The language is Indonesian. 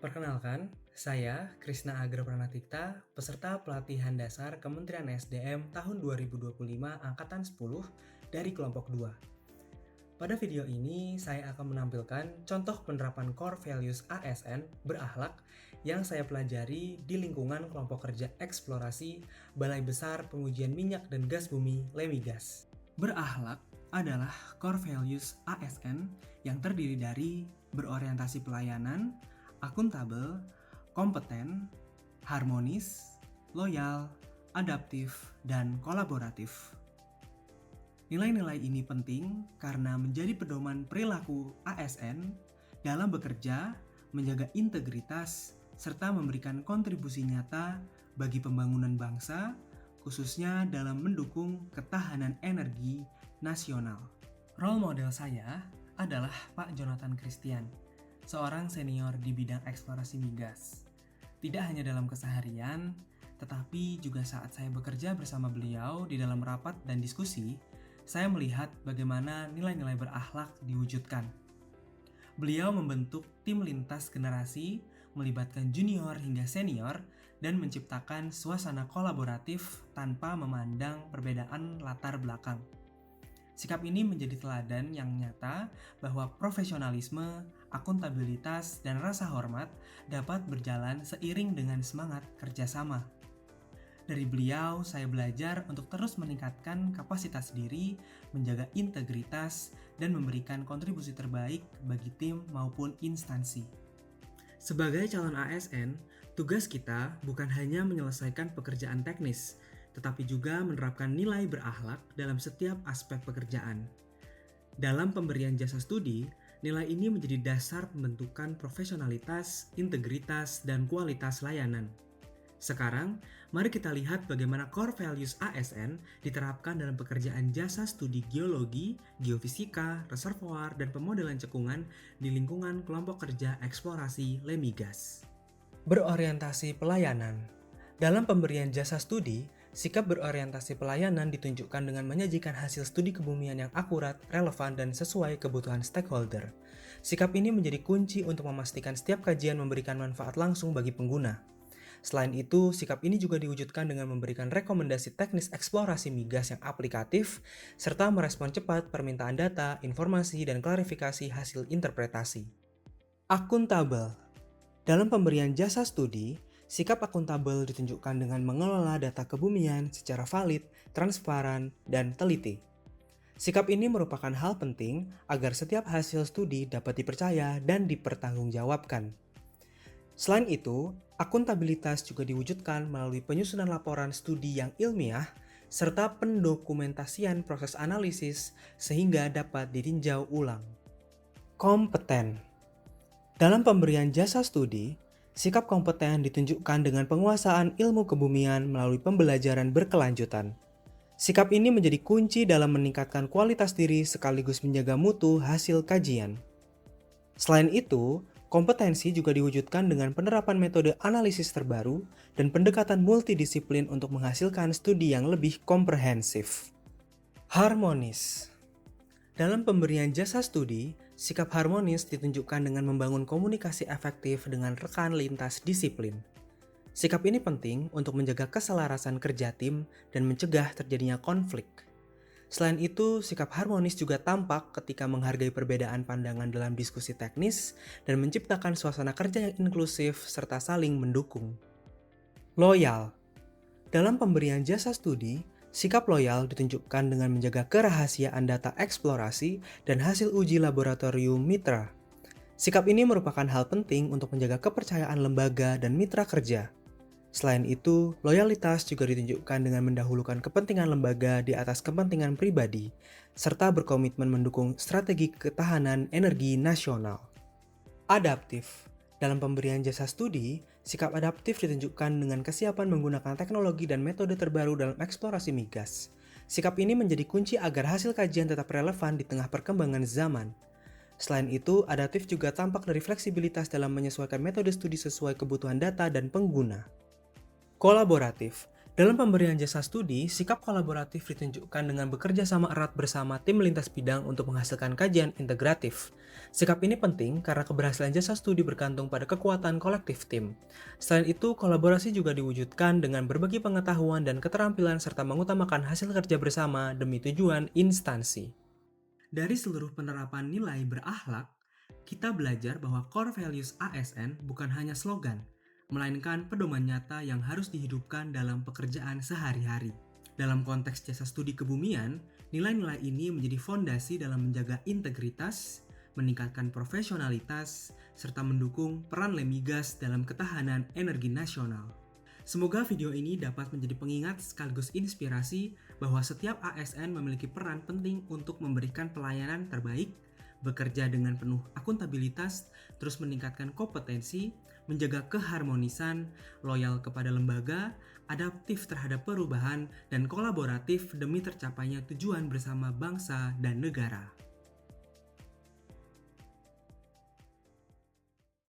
Perkenalkan, saya Krisna Agra Pranatikta, peserta pelatihan dasar Kementerian SDM tahun 2025 Angkatan 10 dari kelompok 2. Pada video ini, saya akan menampilkan contoh penerapan core values ASN berakhlak yang saya pelajari di lingkungan kelompok kerja eksplorasi Balai Besar Pengujian Minyak dan Gas Bumi Lemigas. Berakhlak adalah core values ASN yang terdiri dari berorientasi pelayanan, akuntabel, kompeten, harmonis, loyal, adaptif, dan kolaboratif. Nilai-nilai ini penting karena menjadi pedoman perilaku ASN dalam bekerja, menjaga integritas, serta memberikan kontribusi nyata bagi pembangunan bangsa, khususnya dalam mendukung ketahanan energi nasional. Role model saya adalah Pak Jonathan Christian, seorang senior di bidang eksplorasi migas. Tidak hanya dalam keseharian, tetapi juga saat saya bekerja bersama beliau di dalam rapat dan diskusi, saya melihat bagaimana nilai-nilai berakhlak diwujudkan. Beliau membentuk tim lintas generasi, melibatkan junior hingga senior, dan menciptakan suasana kolaboratif tanpa memandang perbedaan latar belakang. Sikap ini menjadi teladan yang nyata bahwa profesionalisme, akuntabilitas, dan rasa hormat dapat berjalan seiring dengan semangat kerjasama. Dari beliau, saya belajar untuk terus meningkatkan kapasitas diri, menjaga integritas, dan memberikan kontribusi terbaik bagi tim maupun instansi. Sebagai calon ASN, tugas kita bukan hanya menyelesaikan pekerjaan teknis, tetapi juga menerapkan nilai berakhlak dalam setiap aspek pekerjaan. Dalam pemberian jasa studi, nilai ini menjadi dasar pembentukan profesionalitas, integritas, dan kualitas layanan. Sekarang, mari kita lihat bagaimana core values ASN diterapkan dalam pekerjaan jasa studi geologi, geofisika, reservoir, dan pemodelan cekungan di lingkungan kelompok kerja eksplorasi Lemigas. Berorientasi pelayanan. Dalam pemberian jasa studi, sikap berorientasi pelayanan ditunjukkan dengan menyajikan hasil studi kebumian yang akurat, relevan, dan sesuai kebutuhan stakeholder. Sikap ini menjadi kunci untuk memastikan setiap kajian memberikan manfaat langsung bagi pengguna. Selain itu, sikap ini juga diwujudkan dengan memberikan rekomendasi teknis eksplorasi migas yang aplikatif, serta merespon cepat permintaan data, informasi, dan klarifikasi hasil interpretasi. Akuntabel. Dalam pemberian jasa studi, sikap akuntabel ditunjukkan dengan mengelola data kebumian secara valid, transparan, dan teliti. Sikap ini merupakan hal penting agar setiap hasil studi dapat dipercaya dan dipertanggungjawabkan. Selain itu, akuntabilitas juga diwujudkan melalui penyusunan laporan studi yang ilmiah serta pendokumentasian proses analisis sehingga dapat ditinjau ulang. Kompeten. Dalam pemberian jasa studi, sikap kompeten ditunjukkan dengan penguasaan ilmu kebumian melalui pembelajaran berkelanjutan. Sikap ini menjadi kunci dalam meningkatkan kualitas diri sekaligus menjaga mutu hasil kajian. Selain itu, kompetensi juga diwujudkan dengan penerapan metode analisis terbaru dan pendekatan multidisiplin untuk menghasilkan studi yang lebih komprehensif. Harmonis. Dalam pemberian jasa studi, sikap harmonis ditunjukkan dengan membangun komunikasi efektif dengan rekan lintas disiplin. Sikap ini penting untuk menjaga keselarasan kerja tim dan mencegah terjadinya konflik. Selain itu, sikap harmonis juga tampak ketika menghargai perbedaan pandangan dalam diskusi teknis dan menciptakan suasana kerja yang inklusif serta saling mendukung. Loyal. Dalam pemberian jasa studi, sikap loyal ditunjukkan dengan menjaga kerahasiaan data eksplorasi dan hasil uji laboratorium mitra. Sikap ini merupakan hal penting untuk menjaga kepercayaan lembaga dan mitra kerja. Selain itu, loyalitas juga ditunjukkan dengan mendahulukan kepentingan lembaga di atas kepentingan pribadi, serta berkomitmen mendukung strategi ketahanan energi nasional. Adaptif. Dalam pemberian jasa studi, sikap adaptif ditunjukkan dengan kesiapan menggunakan teknologi dan metode terbaru dalam eksplorasi migas. Sikap ini menjadi kunci agar hasil kajian tetap relevan di tengah perkembangan zaman. Selain itu, adaptif juga tampak dari fleksibilitas dalam menyesuaikan metode studi sesuai kebutuhan data dan pengguna. Kolaboratif. Dalam pemberian jasa studi, sikap kolaboratif ditunjukkan dengan bekerja sama erat bersama tim lintas bidang untuk menghasilkan kajian integratif. Sikap ini penting karena keberhasilan jasa studi bergantung pada kekuatan kolektif tim. Selain itu, kolaborasi juga diwujudkan dengan berbagi pengetahuan dan keterampilan serta mengutamakan hasil kerja bersama demi tujuan instansi. Dari seluruh penerapan nilai berakhlak, kita belajar bahwa core values ASN bukan hanya slogan, melainkan pedoman nyata yang harus dihidupkan dalam pekerjaan sehari-hari. Dalam konteks jasa studi kebumian, nilai-nilai ini menjadi fondasi dalam menjaga integritas, meningkatkan profesionalitas, serta mendukung peran Lemigas dalam ketahanan energi nasional. Semoga video ini dapat menjadi pengingat sekaligus inspirasi bahwa setiap ASN memiliki peran penting untuk memberikan pelayanan terbaik, bekerja dengan penuh akuntabilitas, terus meningkatkan kompetensi, menjaga keharmonisan, loyal kepada lembaga, adaptif terhadap perubahan, dan kolaboratif demi tercapainya tujuan bersama bangsa dan negara.